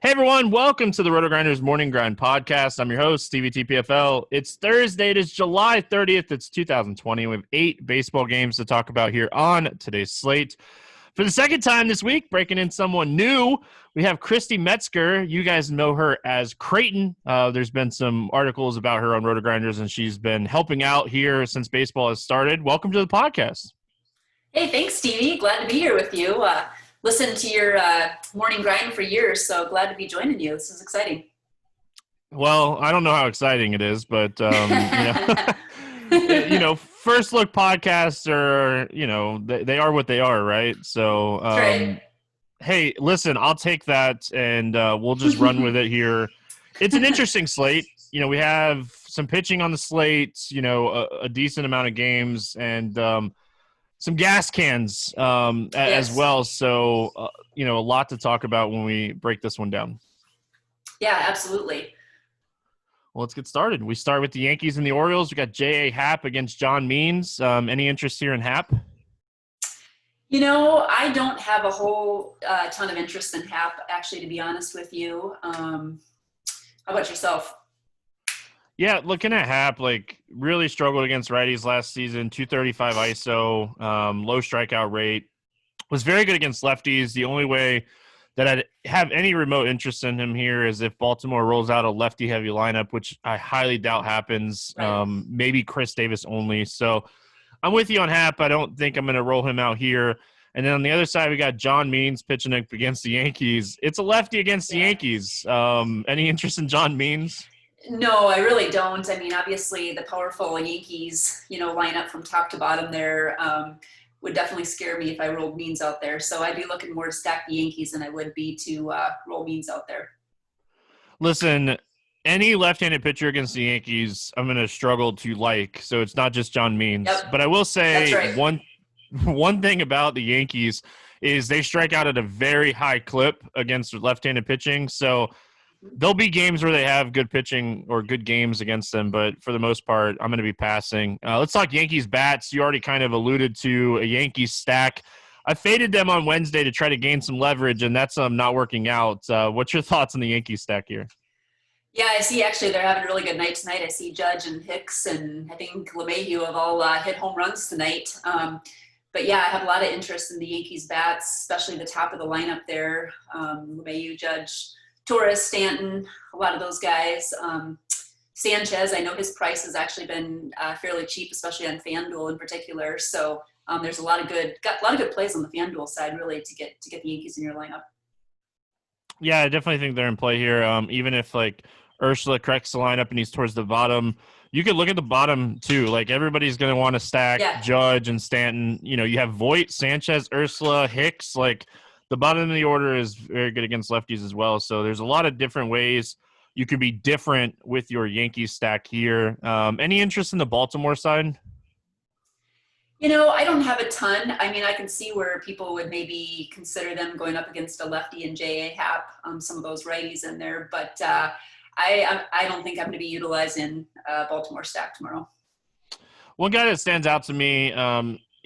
Hey everyone, welcome to the RotoGrinders Morning Grind Podcast. I'm your host, Stevietpfl. It's Thursday. It is July 30th. It's 2020. We have 8 baseball games to talk about here on today's slate. For the second time this week, breaking in someone new, we have Christy Metzger. You guys know her as Krayton. There's been some articles about her on RotoGrinders, and she's been helping out here since baseball has started. Welcome to the podcast. Hey, thanks, Stevie. Glad to be here with you. Listened to your morning grind for years, so glad to be joining you. This is exciting. Well, I don't know how exciting it is, but first look podcasts are, they are what they are, right? So, Right. Hey, listen, I'll take that, and we'll just run with it here. It's an interesting slate. We have some pitching on the slate, a decent amount of games, and some gas cans as well. So, a lot to talk about when we break this one down. Yeah, absolutely. Well, let's get started. We start with the Yankees and the Orioles. We got J.A. Happ against John Means. Any interest here in Happ? I don't have a whole ton of interest in Hap, actually, to be honest with you. How about yourself? Yeah, looking at Happ, really struggled against righties last season, 235 ISO, low strikeout rate. Was very good against lefties. The only way that I'd have any remote interest in him here is if Baltimore rolls out a lefty-heavy lineup, which I highly doubt happens. Right. Maybe Chris Davis only. So I'm with you on Happ. I don't think I'm going to roll him out here. And then on the other side, we got John Means pitching up against the Yankees. It's a lefty against the Yankees. Any interest in John Means? No, I really don't. I mean, obviously, the powerful Yankees, lineup from top to bottom there would definitely scare me if I rolled Means out there. So I'd be looking more to stack the Yankees than I would be to roll Means out there. Listen, any left-handed pitcher against the Yankees, I'm going to struggle to like. So it's not just John Means. Yep. But I will say That's right. one thing about the Yankees is they strike out at a very high clip against left-handed pitching. So there'll be games where they have good pitching or good games against them, but for the most part, I'm going to be passing. Let's talk Yankees Bats. You already kind of alluded to a Yankees stack. I faded them on Wednesday to try to gain some leverage, and that's not working out. What's your thoughts on the Yankees stack here? Yeah, I see actually they're having a really good night tonight. I see Judge and Hicks and I think LeMahieu have all hit home runs tonight. But yeah, I have a lot of interest in the Yankees Bats, especially the top of the lineup there. LeMahieu, Judge, Torres, Stanton, a lot of those guys. Sanchez, I know his price has actually been fairly cheap, especially on FanDuel in particular. So there's a lot of good plays on the FanDuel side, really, to get the Yankees in your lineup. Yeah, I definitely think they're in play here. Even if Ursula corrects the lineup and he's towards the bottom, you could look at the bottom too. Everybody's going to want to stack Judge and Stanton. You have Voit, Sanchez, Ursula, Hicks. The bottom of the order is very good against lefties as well. So there's a lot of different ways you could be different with your Yankees stack here. Any interest in the Baltimore side? I don't have a ton. I mean, I can see where people would maybe consider them going up against a lefty and J.A. Happ, some of those righties in there. But I don't think I'm going to be utilizing Baltimore stack tomorrow. One guy that stands out to me,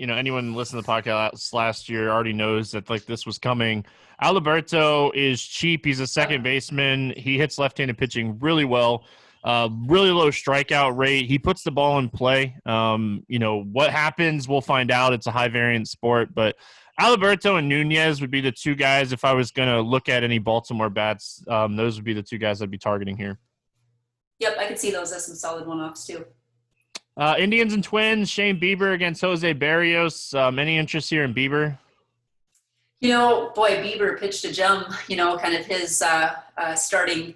anyone listening to the podcast last year already knows that this was coming. Alberto is cheap. He's a second baseman. He hits left-handed pitching really well. Really low strikeout rate. He puts the ball in play. What happens, we'll find out. It's a high variance sport, but Alberto and Nunez would be the two guys. If I was going to look at any Baltimore bats, those would be the two guys I'd be targeting here. Yep, I could see those as some solid one-offs too. Indians and Twins, Shane Bieber against Jose Barrios. Any interest here in Bieber? Bieber pitched a gem, kind of his starting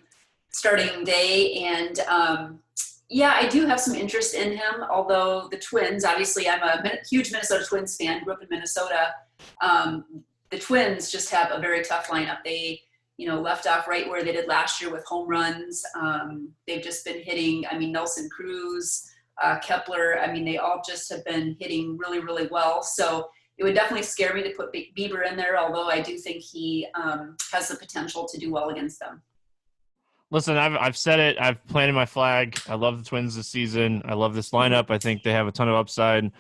day. And, I do have some interest in him, although the Twins, obviously I'm a huge Minnesota Twins fan, grew up in Minnesota. The Twins just have a very tough lineup. They, left off right where they did last year with home runs. They've just been hitting, Nelson Cruz, Kepler. They all just have been hitting really, really well. So it would definitely scare me to put Bieber in there, although I do think he has the potential to do well against them. Listen, I've said it. I've planted my flag. I love the Twins this season. I love this lineup. I think they have a ton of upside.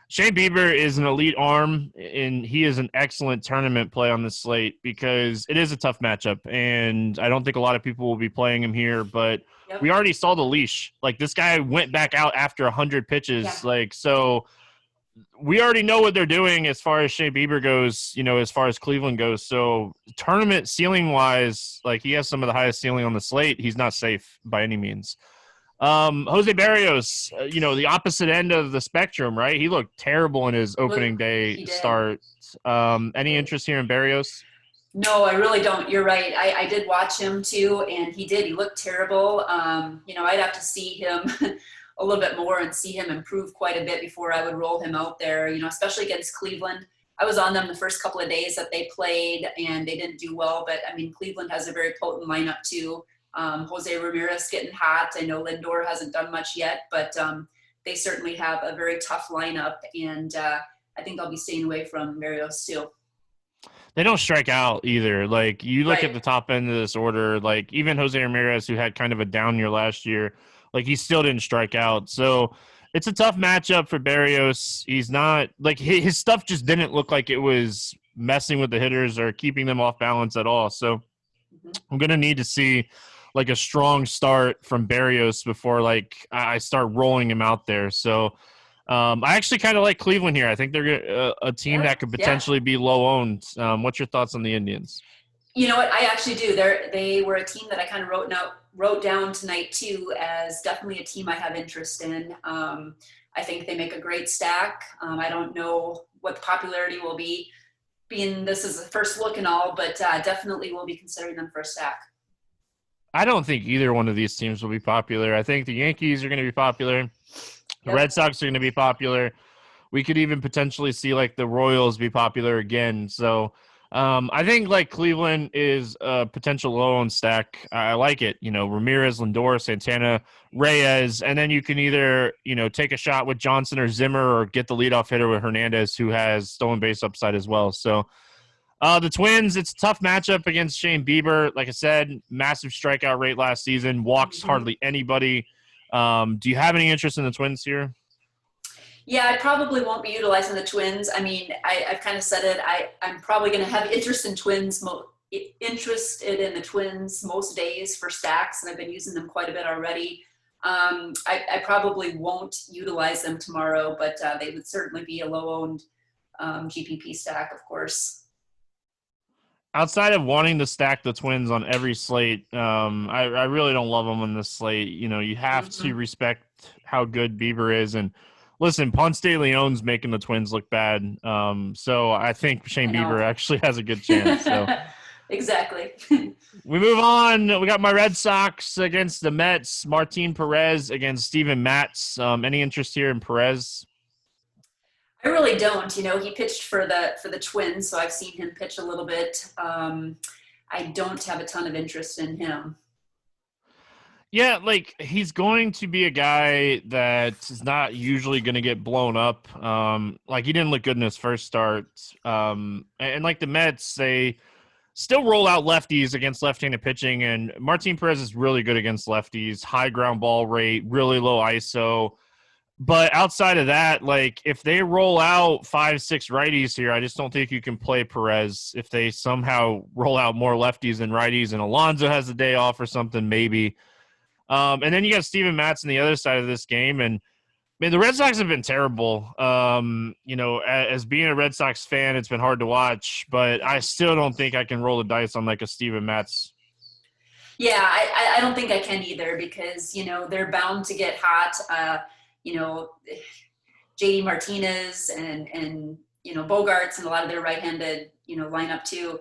Shane Bieber is an elite arm, and he is an excellent tournament play on this slate because it is a tough matchup, and I don't think a lot of people will be playing him here, but we already saw the leash. Like, this guy went back out after 100 pitches. Yeah. So we already know what they're doing as far as Shane Bieber goes, as far as Cleveland goes. So tournament ceiling-wise, like, he has some of the highest ceiling on the slate. He's not safe by any means. Jose Barrios, the opposite end of the spectrum, right? He looked terrible in his opening day start. Any interest here in Barrios? No, I really don't. You're right. I did watch him too, and he looked terrible. I'd have to see him a little bit more and see him improve quite a bit before I would roll him out there, especially against Cleveland. I was on them the first couple of days that they played, and they didn't do well, but Cleveland has a very potent lineup too. Jose Ramirez getting hot. I know Lindor hasn't done much yet, but they certainly have a very tough lineup, and I think I'll be staying away from Barrios too. They don't strike out either. Like, you look at the top end of this order, like, even Jose Ramirez, who had kind of a down year last year, like, he still didn't strike out. So it's a tough matchup for Barrios. He's not – like, his stuff just didn't look like it was messing with the hitters or keeping them off balance at all. So I'm going to need to see – like, a strong start from Barrios before, like, I start rolling him out there. So I actually kind of like Cleveland here. I think they're a team that could potentially be low owned. What's your thoughts on the Indians? You know what? I actually do. They were a team that I kind of wrote down tonight too as definitely a team I have interest in. I think they make a great stack. I don't know what the popularity will be, being this is the first look and all, but definitely will be considering them for a stack. I don't think either one of these teams will be popular. I think the Yankees are going to be popular. The Red Sox are going to be popular. We could even potentially see, like, the Royals be popular again. So I think, like, Cleveland is a potential low-owned stack. I like it. Ramirez, Lindor, Santana, Reyes, and then you can either, take a shot with Johnson or Zimmer or get the leadoff hitter with Hernandez, who has stolen base upside as well. So the Twins, it's a tough matchup against Shane Bieber. Like I said, massive strikeout rate last season, walks hardly anybody. Do you have any interest in the Twins here? Yeah, I probably won't be utilizing the Twins. I've kind of said it. I'm probably going to have interested in the Twins most days for stacks, and I've been using them quite a bit already. I probably won't utilize them tomorrow, but they would certainly be a low-owned GPP stack, of course. Outside of wanting to stack the Twins on every slate, I really don't love them on this slate. You have to respect how good Bieber is. And listen, Ponce de Leon's making the Twins look bad. So I think Shane Bieber actually has a good chance. So Exactly. We move on. We got my Red Sox against the Mets. Martin Perez against Steven Matz. Any interest here in Perez? I really don't. He pitched for the Twins, so I've seen him pitch a little bit. I don't have a ton of interest in him. Yeah, like, he's going to be a guy that is not usually going to get blown up. Like, he didn't look good in his first start. And like the Mets, they still roll out lefties against left-handed pitching, and Martin Perez is really good against lefties, high ground ball rate, really low ISO. But outside of that, like, if they roll out 5-6 righties here, I just don't think you can play Perez. If they somehow roll out more lefties than righties and Alonso has the day off or something, maybe. And then you got Steven Matz on the other side of this game. And, man, the Red Sox have been terrible. As being a Red Sox fan, it's been hard to watch. But I still don't think I can roll the dice on, like, a Steven Matz. Yeah, I don't think I can either because, they're bound to get hot. JD Martinez and Bogarts and a lot of their right-handed, lineup too.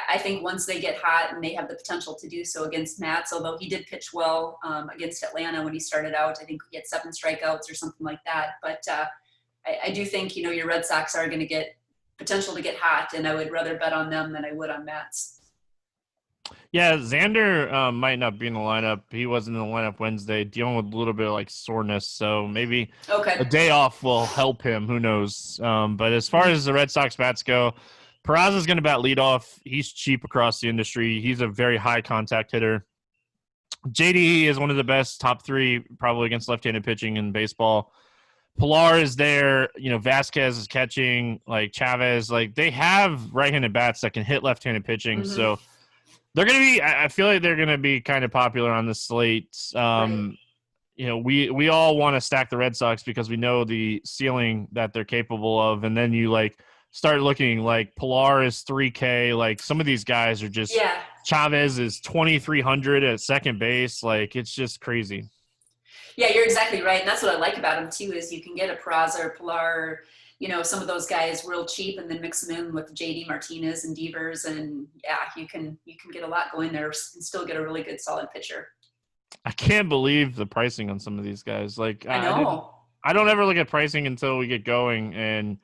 I think once they get hot and they have the potential to do so against Matz, although he did pitch well against Atlanta when he started out, I think he had 7 strikeouts or something like that. But I do think, your Red Sox are going to get potential to get hot, and I would rather bet on them than I would on Matz. Yeah, Xander might not be in the lineup. He wasn't in the lineup Wednesday, dealing with a little bit of, like, soreness. So maybe a day off will help him. Who knows? But as far as the Red Sox bats go, Peraza is going to bat leadoff. He's cheap across the industry. He's a very high contact hitter. JDE is one of the best top 3 probably against left-handed pitching in baseball. Pilar is there. Vasquez is catching. Like Chavez, like they have right-handed bats that can hit left-handed pitching. Mm-hmm. So they're going to be. I feel like they're going to be kind of popular on the slate. Right. We all want to stack the Red Sox because we know the ceiling that they're capable of, and then you like start looking like Pilar is 3K. Like some of these guys are just. Yeah. Chavez is 2,300 at second base. Like it's just crazy. Yeah, you're exactly right. And that's what I like about him too, is you can get a Peraza or Pilar, some of those guys real cheap and then mix them in with JD Martinez and Devers. And yeah, you can get a lot going there and still get a really good solid pitcher. I can't believe the pricing on some of these guys. Like I know. I don't ever look at pricing until we get going. And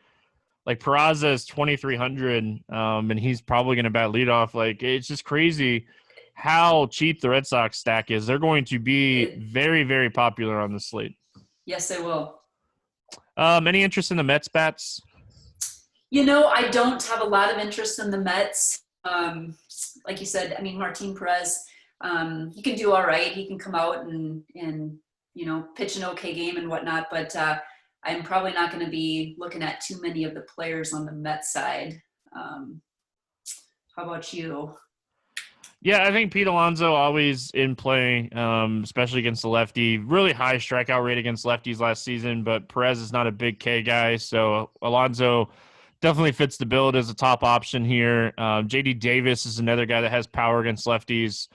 like Peraza is 2,300 and he's probably going to bat leadoff. Like it's just crazy how cheap the Red Sox stack is. They're going to be very, very popular on the slate. Yes, they will. Any interest in the Mets bats? I don't have a lot of interest in the Mets. Like you said, I mean, Martin Perez, he can do all right. He can come out and pitch an okay game and whatnot, but I'm probably not going to be looking at too many of the players on the Mets side. How about you? Yeah, I think Pete Alonso always in play, especially against the lefty. Really high strikeout rate against lefties last season, but Perez is not a big K guy, so Alonso definitely fits the bill as a top option here. J.D. Davis is another guy that has power against lefties.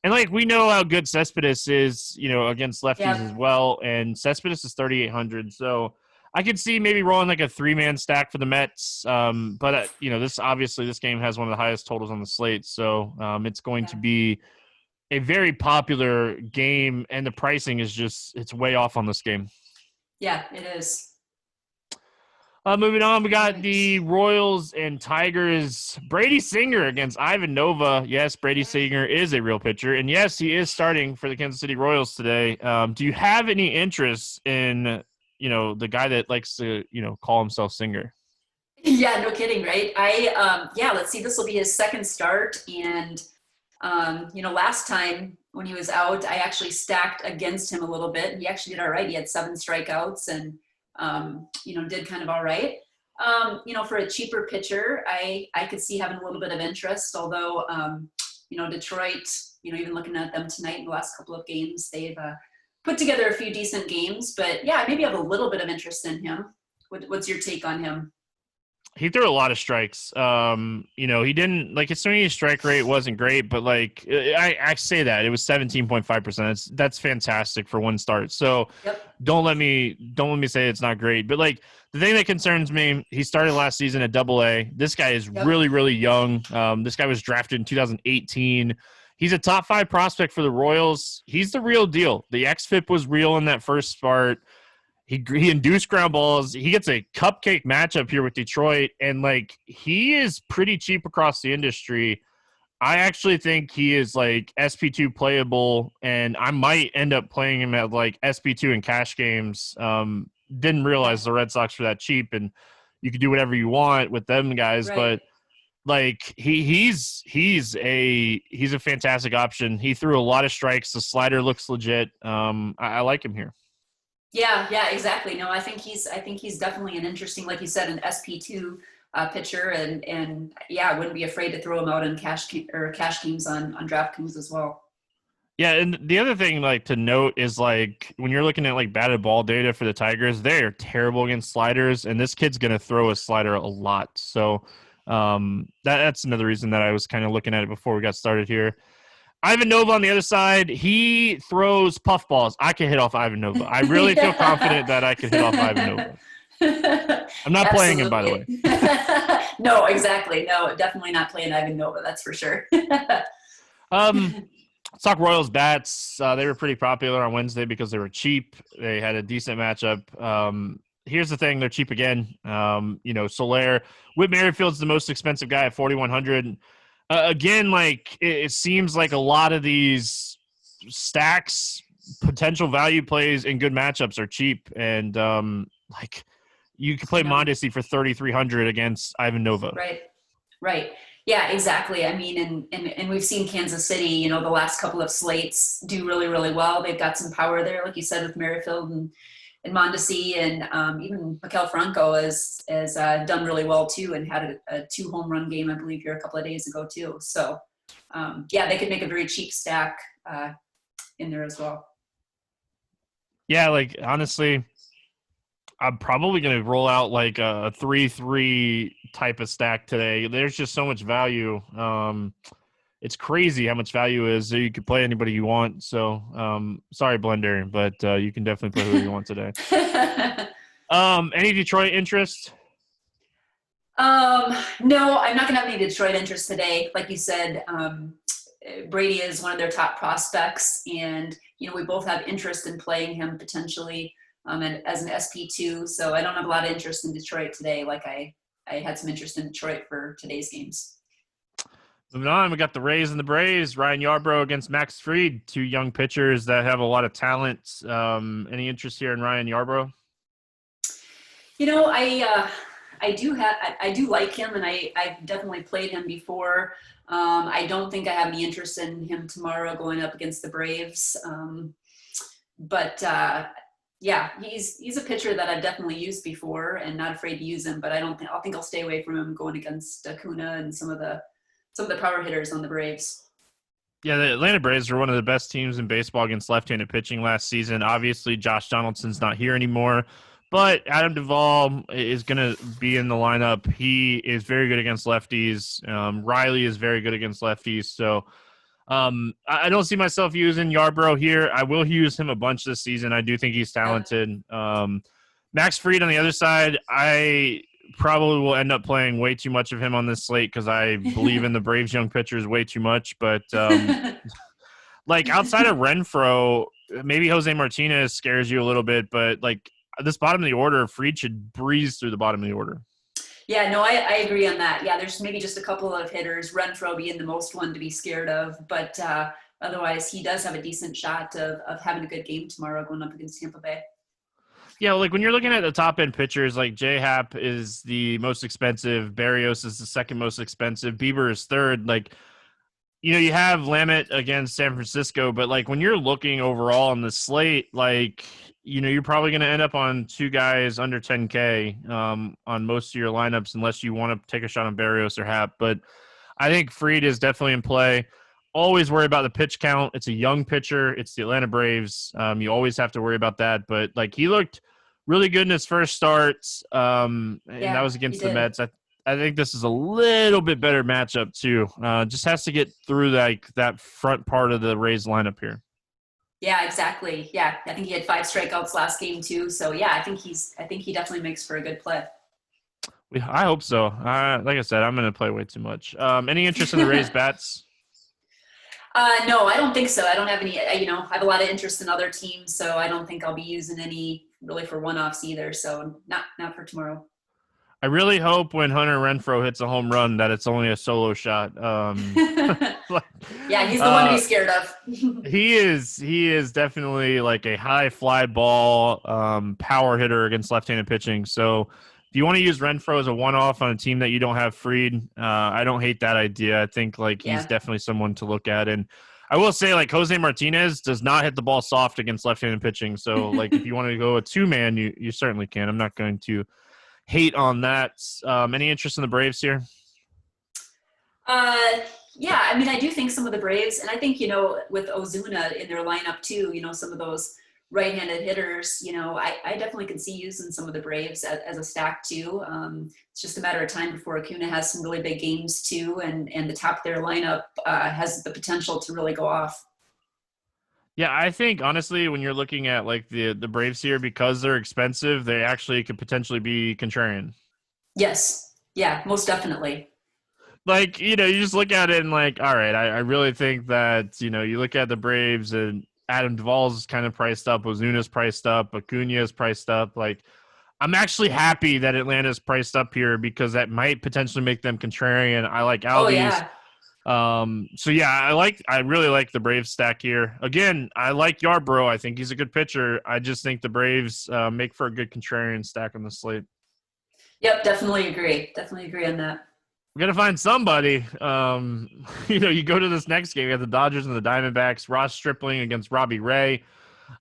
And, we know how good Cespedes is, against lefties as well, and Cespedes is 3,800, so I could see maybe rolling a 3-man stack for the Mets, but this game has one of the highest totals on the slate, so it's going to be a very popular game, and the pricing is it's way off on this game. Yeah, it is. Moving on, we got the Royals and Tigers. Brady Singer against Ivan Nova. Yes, Brady Singer is a real pitcher, and yes, he is starting for the Kansas City Royals today. Do you have any interest in the guy that likes to, call himself Singer? Yeah, no kidding, right? Let's see, this will be his second start. And, last time when he was out, I actually stacked against him a little bit. He actually did all right. He had 7 strikeouts and, did kind of all right. For a cheaper pitcher, I could see having a little bit of interest, although, Detroit, even looking at them tonight in the last couple of games, they've, put together a few decent games, but yeah, maybe I have a little bit of interest in him. What's your take on him? He threw a lot of strikes. He didn't his swinging strike rate wasn't great, but I say that it was 17.5%. That's fantastic for one start. So don't let me say it's not great. But the thing that concerns me, he started last season at Double-A. This guy is really, really young. This guy was drafted in 2018. He's a top 5 prospect for the Royals. He's the real deal. The xFIP was real in that first start. He induced ground balls. He gets a cupcake matchup here with Detroit, and he is pretty cheap across the industry. I actually think he is SP2 playable, and I might end up playing him at SP2 in cash games. Didn't realize the Red Sox were that cheap, and you could do whatever you want with them guys, right. But he's a fantastic option. He threw a lot of strikes. The slider looks legit. I like him here. Yeah, exactly. No, I think he's definitely an interesting, like you said, an SP2 pitcher, and yeah, I wouldn't be afraid to throw him out in cash games on DraftKings as well. Yeah, and the other thing to note is when you're looking at batted ball data for the Tigers, they're terrible against sliders, and this kid's going to throw a slider a lot. So that's another reason that I was kind of looking at it before we got started here. Ivan Nova on the other side, he throws puffballs. I can hit off Ivan Nova. I really feel confident that I can hit off Ivan Nova. I'm not playing him, by the way. No, exactly. No, definitely not playing Ivan Nova. That's for sure. Let's talk Royals bats. They were pretty popular on Wednesday because they were cheap. They had a decent matchup. Here's the thing. They're cheap again. Soler. Whit Merrifield's the most expensive guy at 4,100. Again, it seems like a lot of these stacks, potential value plays in good matchups are cheap. And, you can play Mondesi for 3,300 against Ivan Nova. Right. Yeah, exactly. I mean, and we've seen Kansas City, the last couple of slates do really, really well. They've got some power there, like you said, with Merrifield and Mondesi and even Maikel Franco has done really well too, and had a 2 home run game, I believe, here a couple of days ago too. So they could make a very cheap stack in there as well. Yeah, like honestly, I'm probably going to roll out like a 3-3 type of stack today. There's just so much value. It's crazy how much value is. You can play anybody you want. So sorry, Blender, but you can definitely play who you want today. Any Detroit interest? No, I'm not going to have any Detroit interest today. Like you said, Brady is one of their top prospects, and we both have interest in playing him potentially as an SP2. So I don't have a lot of interest in Detroit today. Like I had some interest in Detroit for today's games. Moving on, we got the Rays and the Braves. Ryan Yarbrough against Max Fried, 2 young pitchers that have a lot of talent. Any interest here in Ryan Yarbrough? I do like him, and I've definitely played him before. I don't think I have any interest in him tomorrow going up against the Braves. He's a pitcher that I've definitely used before and not afraid to use him, but I think I'll stay away from him going against Acuna and some of the power hitters on the Braves. Yeah, the Atlanta Braves were one of the best teams in baseball against left-handed pitching last season. Obviously, Josh Donaldson's not here anymore, but Adam Duvall is going to be in the lineup. He is very good against lefties. Riley is very good against lefties. So I don't see myself using Yarbrough here. I will use him a bunch this season. I do think he's talented. Max Fried on the other side, I probably will end up playing way too much of him on this slate because I believe in the Braves young pitchers way too much. But like outside of Renfroe, maybe Jose Martinez scares you a little bit, but like this bottom of the order, Fried should breeze through the bottom of the order. Yeah, no, I agree on that. Yeah, there's maybe just a couple of hitters, Renfroe being the most one to be scared of, but otherwise he does have a decent shot of having a good game tomorrow going up against Tampa Bay. Yeah, like when you're looking at the top-end pitchers, like J-Happ is the most expensive, Barrios is the second most expensive, Bieber is third. Like, you have Lamet against San Francisco, but like when you're looking overall on the slate, like, you're probably going to end up on 2 guys under 10K on most of your lineups unless you want to take a shot on Barrios or Happ. But I think Fried is definitely in play. Always worry about the pitch count. It's a young pitcher. It's the Atlanta Braves. You always have to worry about that. But like he looked really good in his first starts, and that was against the Mets. I think this is a little bit better matchup too. Just has to get through that front part of the Rays lineup here. Yeah, exactly. Yeah, I think he had 5 strikeouts last game too. So yeah, I think he definitely makes for a good play. I hope so. Like I said, I'm going to play way too much. Any interest in the Rays bats? No, I don't think so. I don't have any. I have a lot of interest in other teams, so I don't think I'll be using any really for one-offs either. So not for tomorrow. I really hope when Hunter Renfroe hits a home run that it's only a solo shot. Yeah, he's the one to be scared of. He is definitely like a high fly ball power hitter against left-handed pitching. So if you want to use Renfroe as a one-off on a team that you don't have Fried, I don't hate that idea. I think like he's definitely someone to look at. And I will say like Jose Martinez does not hit the ball soft against left-handed pitching. So like if you want to go a 2-man, you certainly can. I'm not going to hate on that. Any interest in the Braves here? Yeah, I mean, I do think some of the Braves, and I think, with Ozuna in their lineup too, some of those right-handed hitters, I definitely can see using some of the Braves as a stack too. It's just a matter of time before Acuna has some really big games too, and the top of their lineup has the potential to really go off. Yeah, I think honestly, when you're looking at like the Braves here, because they're expensive, they actually could potentially be contrarian. Yes. Yeah, most definitely. Like, you just look at it and like, all right, I really think that, you look at the Braves and Adam Duvall's kind of priced up, Ozuna's priced up, Acuna's priced up. Like, I'm actually happy that Atlanta's priced up here because that might potentially make them contrarian. I like Albies. Oh, yeah. So yeah, I really like the Braves stack here. Again, I like Yarbrough. I think he's a good pitcher. I just think the Braves make for a good contrarian stack on the slate. Yep, definitely agree. Definitely agree on that. We're gonna find somebody. You go to this next game. You have the Dodgers and the Diamondbacks. Ross Stripling against Robbie Ray.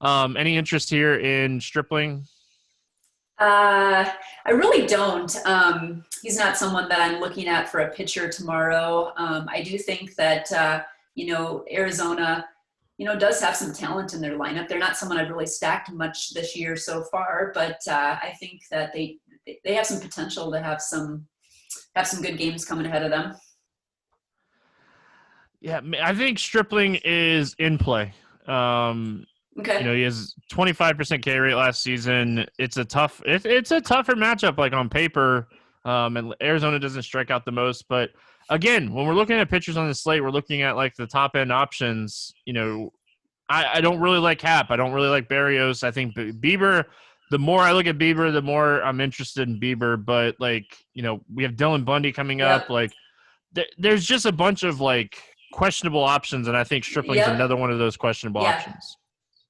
Any interest here in Stripling? I really don't. He's not someone that I'm looking at for a pitcher tomorrow. I do think that, Arizona, does have some talent in their lineup. They're not someone I've really stacked much this year so far, but I think that they have some potential to have some good games coming ahead of them. Yeah, I think Stripling is in play. Okay. He has 25% K rate last season. It's a tougher matchup, like on paper. And Arizona doesn't strike out the most, but again, when we're looking at pitchers on the slate, we're looking at like the top end options. I don't really like Hap. I don't really like Barrios. I think Bieber. The more I look at Bieber, the more I'm interested in Bieber. But we have Dylan Bundy coming up. Yep. Like, there's just a bunch of like questionable options, and I think Stripling's Yep. another one of those questionable options.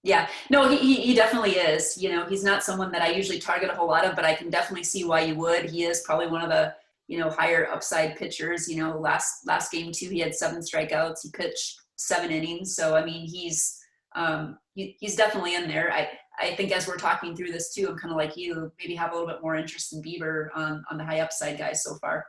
Yeah, no, he definitely is. He's not someone that I usually target a whole lot of, but I can definitely see why you would. He is probably one of the, higher upside pitchers. Last game too, he had 7 strikeouts. He pitched 7 innings. So, I mean, he's definitely in there. I think as we're talking through this too, I'm kind of like you, maybe have a little bit more interest in Bieber on the high upside guys so far.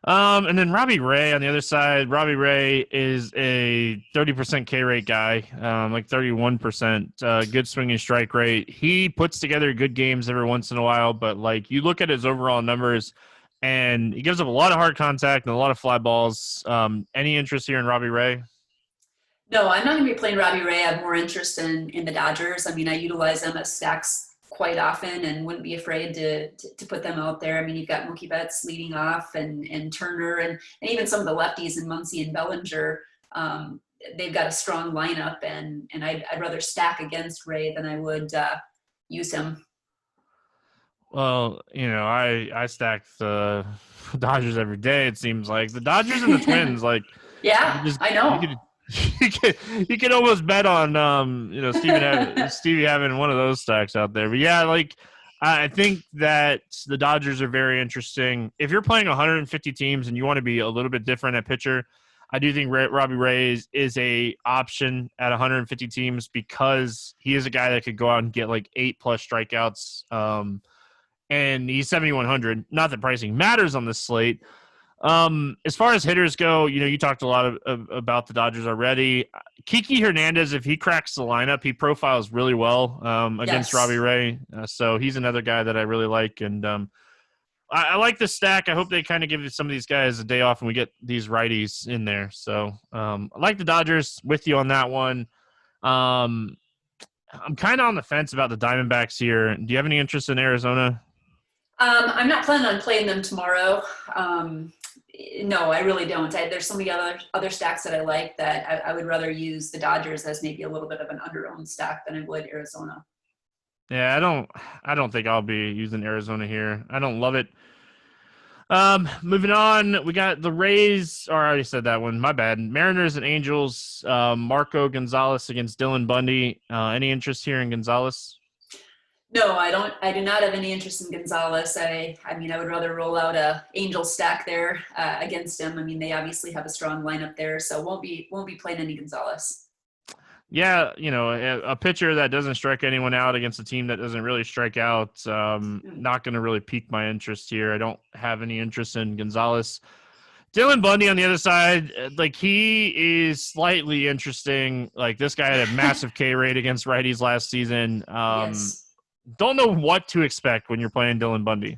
And then Robbie Ray on the other side. Robbie Ray is a 30% K rate guy, like 31%, good swinging strike rate. He puts together good games every once in a while, but like you look at his overall numbers and he gives up a lot of hard contact and a lot of fly balls. Any interest here in Robbie Ray? No, I'm not going to be playing Robbie Ray. I have more interest in the Dodgers. I mean, I utilize them as stacks quite often and wouldn't be afraid to put them out there. I mean, you've got Mookie Betts leading off and Turner and even some of the lefties in Muncy and Bellinger. They've got a strong lineup, and I'd rather stack against Ray than I would use him. Well, I stack the Dodgers every day. It seems like the Dodgers and the Twins, like, yeah, I know. You could almost bet on Stevie having one of those stacks out there. But yeah, like I think that the Dodgers are very interesting. If you're playing 150 teams and you want to be a little bit different at pitcher, I do think Robbie Ray is a option at 150 teams because he is a guy that could go out and get like 8+ strikeouts. And he's 7,100. Not that pricing matters on this slate. As far as hitters go, you talked a lot about the Dodgers already. Kiki Hernandez, if he cracks the lineup, he profiles really well against Robbie Ray. So he's another guy that I really like. And I like the stack. I hope they kind of give some of these guys a day off and we get these righties in there. So I like the Dodgers with you on that one. I'm kind of on the fence about the Diamondbacks here. Do you have any interest in Arizona? I'm not planning on playing them tomorrow. No, I really don't. There's so many other stacks that I like that I would rather use the Dodgers as maybe a little bit of an under-owned stack than I would Arizona. Yeah, I don't think I'll be using Arizona here. I don't love it. Moving on, we got the Rays. Or I already said that one. My bad. Mariners and Angels. Marco Gonzalez against Dylan Bundy. Any interest here in Gonzalez? No, I don't. I do not have any interest in Gonzalez. I mean, I would rather roll out a Angel stack there against him. I mean, they obviously have a strong lineup there, so won't be playing any Gonzalez. Yeah, a pitcher that doesn't strike anyone out against a team that doesn't really strike out, not going to really pique my interest here. I don't have any interest in Gonzalez. Dylan Bundy on the other side, like he is slightly interesting. Like this guy had a massive K rate against righties last season. Yes. Don't know what to expect when you're playing Dylan Bundy.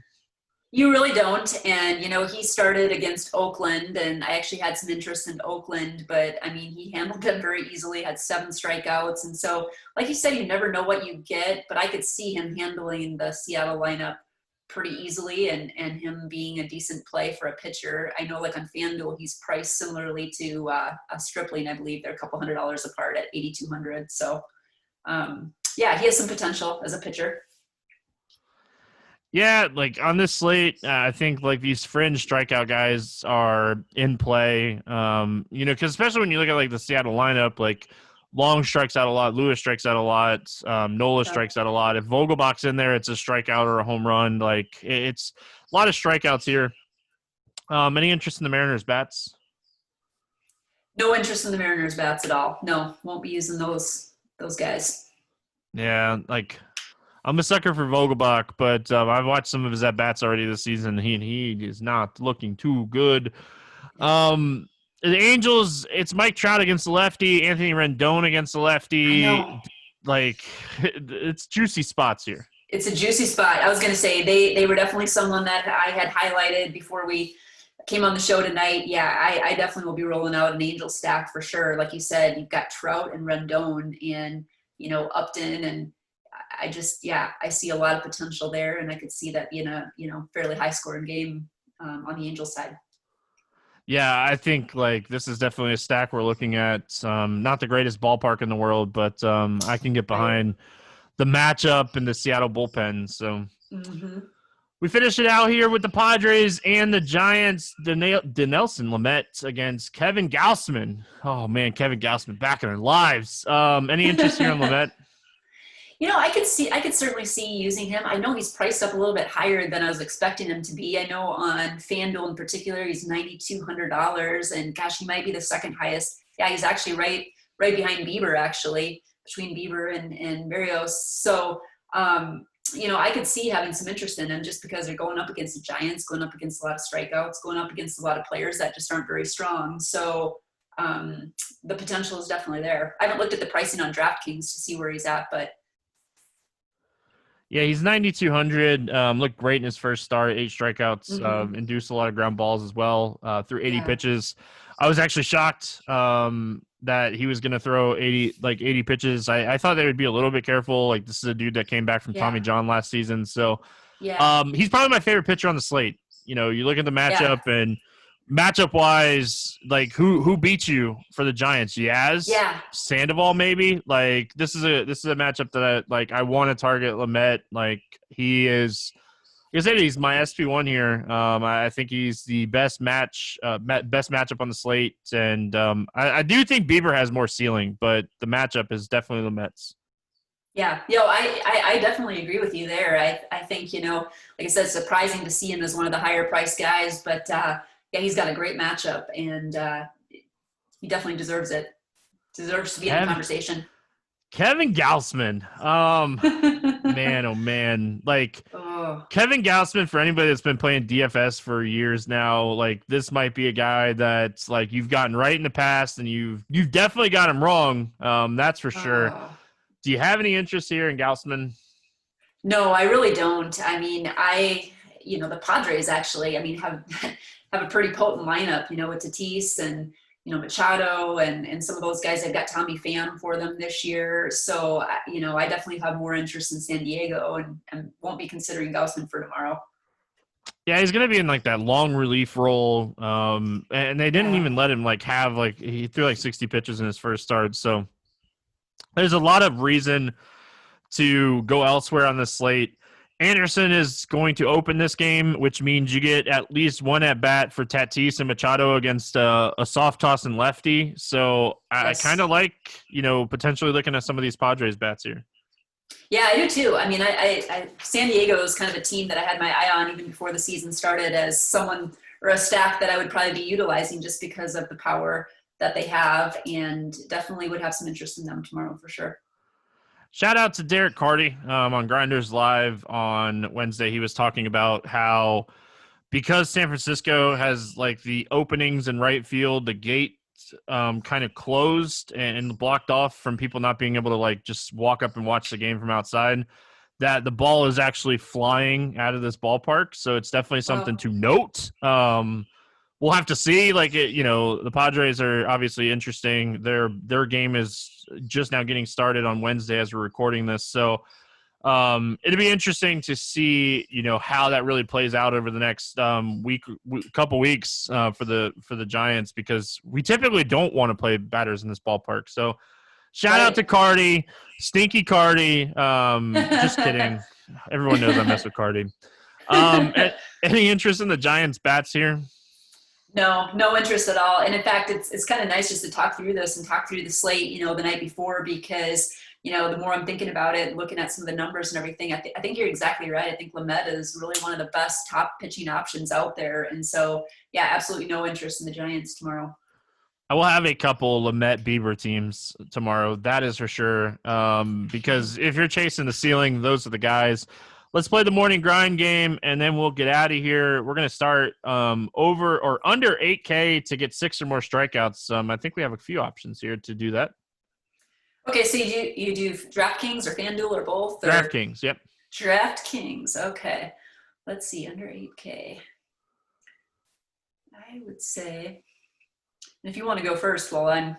You really don't. And, he started against Oakland, and I actually had some interest in Oakland, but, I mean, he handled them very easily, had 7 strikeouts. And so, like you said, you never know what you get, but I could see him handling the Seattle lineup pretty easily and him being a decent play for a pitcher. I know, like on FanDuel, he's priced similarly to a Stripling. I believe they're a couple $100 apart at $8,200. So, yeah, he has some potential as a pitcher. Yeah, like on this slate, I think like these fringe strikeout guys are in play. Because especially when you look at like the Seattle lineup, like Long strikes out a lot, Lewis strikes out a lot, Nola strikes out a lot. If Vogelbach's in there, it's a strikeout or a home run. Like it's a lot of strikeouts here. Any interest in the Mariners bats? No interest in the Mariners bats at all. No, won't be using those those guys. Yeah, like I'm a sucker for Vogelbach, but I've watched some of his at-bats already this season. He is not looking too good. The Angels, it's Mike Trout against the lefty, Anthony Rendon against the I lefty. know. Like, it's juicy spots here. It's a juicy spot. I was going to say they were definitely someone that I had highlighted before we came on the show tonight. Yeah, I definitely will be rolling out an Angel stack for sure. Like you said, you've got Trout and Rendon and, Upton, and I see a lot of potential there, and I could see that being a, fairly high scoring game on the Angel side. Yeah, I think like this is definitely a stack we're looking at. Not the greatest ballpark in the world, but I can get behind the matchup in the Seattle bullpen. So we finish it out here with the Padres and the Giants. Dinelson Lamet against Kevin Gausman. Oh man, Kevin Gausman back in our lives. Any interest here in Lamet? I could certainly see using him. I know he's priced up a little bit higher than I was expecting him to be. I know on FanDuel in particular, he's $9,200, and gosh, he might be the second highest. Yeah, he's actually right behind Bieber, actually, between Bieber and Barrios. So, I could see having some interest in him just because they're going up against the Giants, going up against a lot of strikeouts, going up against a lot of players that just aren't very strong. So the potential is definitely there. I haven't looked at the pricing on DraftKings to see where he's at, but yeah, he's 9,200. Looked great in his first start, 8 strikeouts, induced a lot of ground balls as well through 80 pitches. I was actually shocked that he was going to throw 80 pitches. I thought they would be a little bit careful. Like, this is a dude that came back from Tommy John last season. So he's probably my favorite pitcher on the slate. You look at the matchup and matchup-wise, like who beat you for the Giants? Yaz? Yeah. Sandoval maybe? Like this is a matchup that I want to target Lamet. Like he's my SP1 here. I think he's the best matchup on the slate, and I do think Bieber has more ceiling, but the matchup is definitely Lamet's. Yeah, I definitely agree with you there. I think, like I said, it's surprising to see him as one of the higher priced guys, but he's got a great matchup, and he definitely deserves it. Deserves to be in the conversation. Kevin Gausman. Man, oh man. Like Kevin Gausman, for anybody that's been playing DFS for years now, like this might be a guy that's like you've gotten right in the past, and you've definitely got him wrong. That's for sure. Do you have any interest here in Gausman? No, I really don't. I mean, the Padres actually, have a pretty potent lineup, with Tatis and, Machado and some of those guys. I've got Tommy Pham for them this year. So, I definitely have more interest in San Diego and won't be considering Gausman for tomorrow. Yeah, he's going to be in like that long relief role. And they didn't even let him he threw 60 pitches in his first start. So there's a lot of reason to go elsewhere on the slate. Anderson is going to open this game, which means you get at least one at bat for Tatis and Machado against a soft toss and lefty. So I kind of like, potentially looking at some of these Padres bats here. Yeah, I do too. I mean, I San Diego is kind of a team that I had my eye on even before the season started as someone or a stack that I would probably be utilizing just because of the power that they have, and definitely would have some interest in them tomorrow for sure. Shout out to Derek Carty on Grinders Live on Wednesday. He was talking about how because San Francisco has the openings in right field, the gate kind of closed and blocked off from people not being able to just walk up and watch the game from outside, that the ball is actually flying out of this ballpark. So it's definitely something to note. We'll have to see. The Padres are obviously interesting. Their game is just now getting started on Wednesday as we're recording this. So it'll be interesting to see, how that really plays out over the next couple weeks for the Giants, because we typically don't want to play batters in this ballpark. So shout out to Carty, Stinky Carty. Just kidding. Everyone knows I mess with Carty. Any interest in the Giants bats here? No interest at all. And in fact, it's kind of nice just to talk through this and talk through the slate, the night before, because, the more I'm thinking about it, looking at some of the numbers and everything, I think you're exactly right. I think Lamet is really one of the best top pitching options out there. And so, yeah, absolutely no interest in the Giants tomorrow. I will have a couple Lamette Bieber teams tomorrow. That is for sure. Because if you're chasing the ceiling, those are the guys. Let's play the morning grind game, and then we'll get out of here. We're going to start over or under 8K to get 6 or more strikeouts. I think we have a few options here to do that. Okay, so you do DraftKings or FanDuel or both? Or? DraftKings, yep. DraftKings, okay. Let's see, under 8K. I would say, if you want to go first while I'm...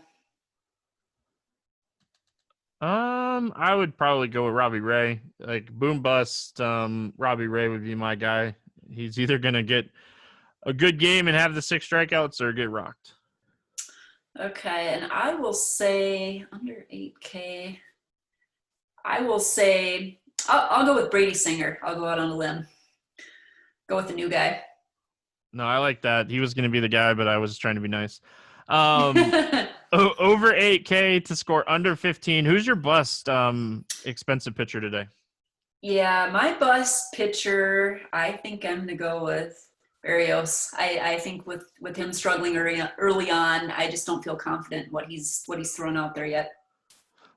I would probably go with Robbie Ray. Like boom bust, Robbie Ray would be my guy. He's either going to get a good game and have the 6 strikeouts or get rocked. Okay, and I will say under 8K, I will say, I'll go with Brady Singer. I'll go out on a limb. Go with the new guy. No, I like that. He was going to be the guy, but I was trying to be nice. Over 8K to score under 15. Who's your bust expensive pitcher today? Yeah, my bust pitcher, I think I'm going to go with Barrios. I think with him struggling early on, I just don't feel confident what he's thrown out there yet.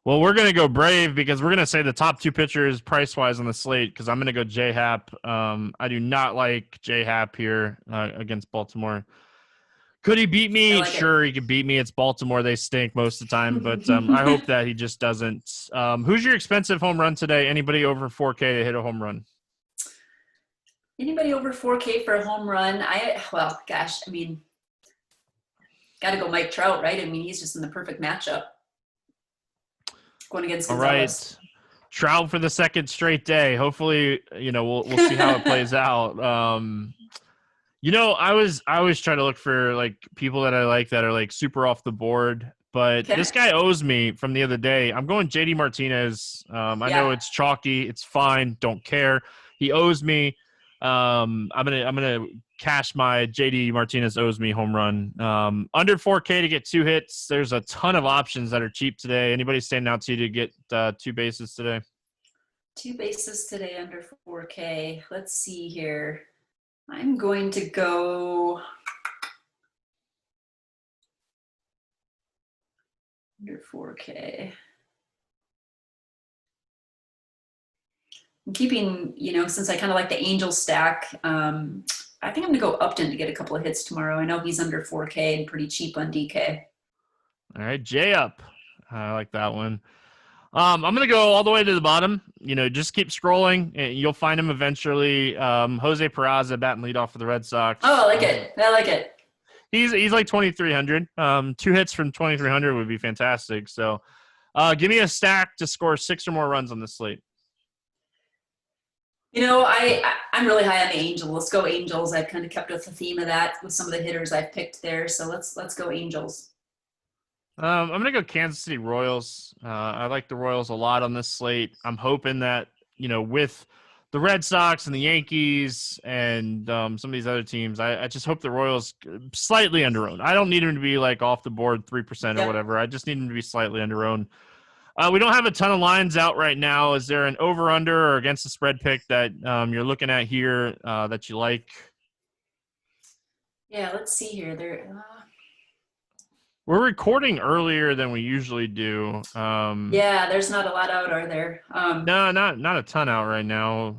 Well, we're going to go brave because we're going to say the top 2 pitchers price-wise on the slate because I'm going to go J-Hap. I do not like J-Hap here against Baltimore. Could he beat me? Like sure, he could beat me. It's Baltimore. They stink most of the time, but I hope that he just doesn't. Who's your expensive home run today? Anybody over 4K to hit a home run? Anybody over 4K for a home run? Got to go Mike Trout, right? I mean, he's just in the perfect matchup. Going against Gonzalez. All right. Trout for the second straight day. Hopefully, we'll see how it plays out. I always try to look for like people that I like that are like super off the board, but This guy owes me from the other day. I'm going JD Martinez. I know it's chalky. It's fine. Don't care. He owes me. I'm gonna cash my JD Martinez owes me home run. Under 4K to get 2 hits. There's a ton of options that are cheap today. Anybody standing out to you to get 2 bases today? 2 bases today under 4K. Let's see here. I'm going to go under 4K. I'm keeping, since I kind of like the Angel stack, I think I'm going to go Upton to get a couple of hits tomorrow. I know he's under 4K and pretty cheap on DK. All right, J up. I like that one. I'm going to go all the way to the bottom. Just keep scrolling, and you'll find him eventually. Jose Peraza batting leadoff for the Red Sox. Oh, I like it. I like it. He's like 2,300. 2 hits from 2,300 would be fantastic. So give me a stack to score 6 or more runs on the slate. I'm really high on the Angels. Let's go Angels. I've kind of kept with the theme of that with some of the hitters I've picked there. So let's go Angels. I'm going to go Kansas City Royals. I like the Royals a lot on this slate. I'm hoping that, with the Red Sox and the Yankees and some of these other teams, I just hope the Royals slightly under-owned. I don't need them to be like off the board 3% or whatever. I just need them to be slightly under-owned. We don't have a ton of lines out right now. Is there an over-under or against the spread pick that you're looking at here that you like? Yeah, let's see here. We're recording earlier than we usually do. There's not a lot out, are there? No, not a ton out right now.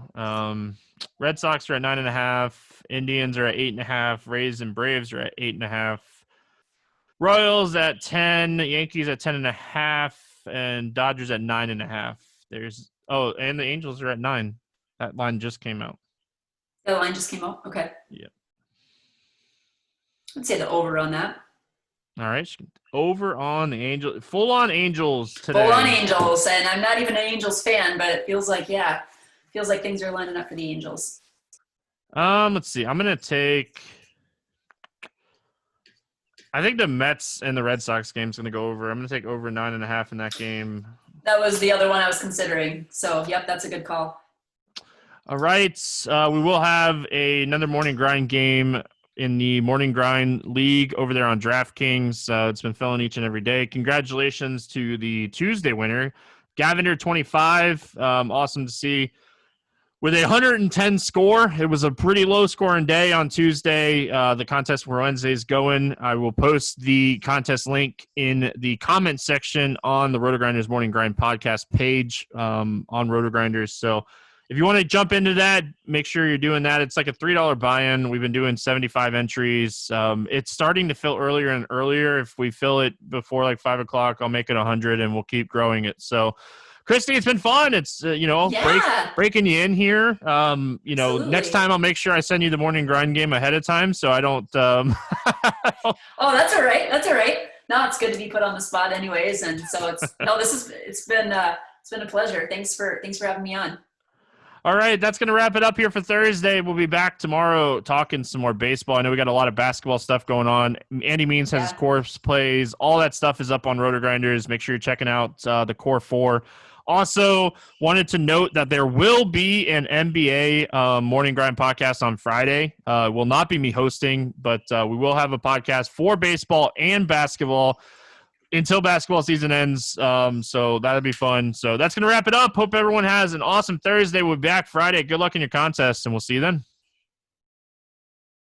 Red Sox are at 9.5. Indians are at 8.5. Rays and Braves are at 8.5. Royals at 10. Yankees at 10.5. And Dodgers at 9.5. And the Angels are at 9. That line just came out. The line just came out? Okay. Yeah. I'd say the over on that. All right. Over on the Angels. Full on Angels today. Full on Angels. And I'm not even an Angels fan, but it feels like things are lining up for the Angels. Let's see. I'm going to take – I think the Mets and the Red Sox game is going to go over. I'm going to take over 9.5 in that game. That was the other one I was considering. So, yep, that's a good call. All right. We will have another morning grind game in the Morning Grind League over there on DraftKings. It's been filling each and every day. Congratulations to the Tuesday winner, Gavender25. Awesome to see. with a 110 score. It was a pretty low-scoring day on Tuesday. The contest for Wednesday is going. I will post the contest link in the comment section on the RotoGrinders Morning Grind podcast page on RotoGrinders. So if you want to jump into that, make sure you're doing that. It's like a $3 buy-in. We've been doing 75 entries. It's starting to fill earlier and earlier. If we fill it before like 5 o'clock, I'll make it 100, and we'll keep growing it. So Christy, it's been fun. It's, breaking you in here. Absolutely. Next time I'll make sure I send you the morning grind game ahead of time so I don't. Oh, that's all right. That's all right. No, it's good to be put on the spot anyways. And so it's been a pleasure. Thanks for having me on. All right, that's going to wrap it up here for Thursday. We'll be back tomorrow talking some more baseball. I know we got a lot of basketball stuff going on. Andy Means has his course plays. All that stuff is up on RotoGrinders. Make sure you're checking out the Core 4. Also, wanted to note that there will be an NBA Morning Grind podcast on Friday. It will not be me hosting, but we will have a podcast for baseball and basketball until basketball season ends. So that'll be fun. So that's going to wrap it up. Hope everyone has an awesome Thursday. We'll be back Friday. Good luck in your contest, and we'll see you then.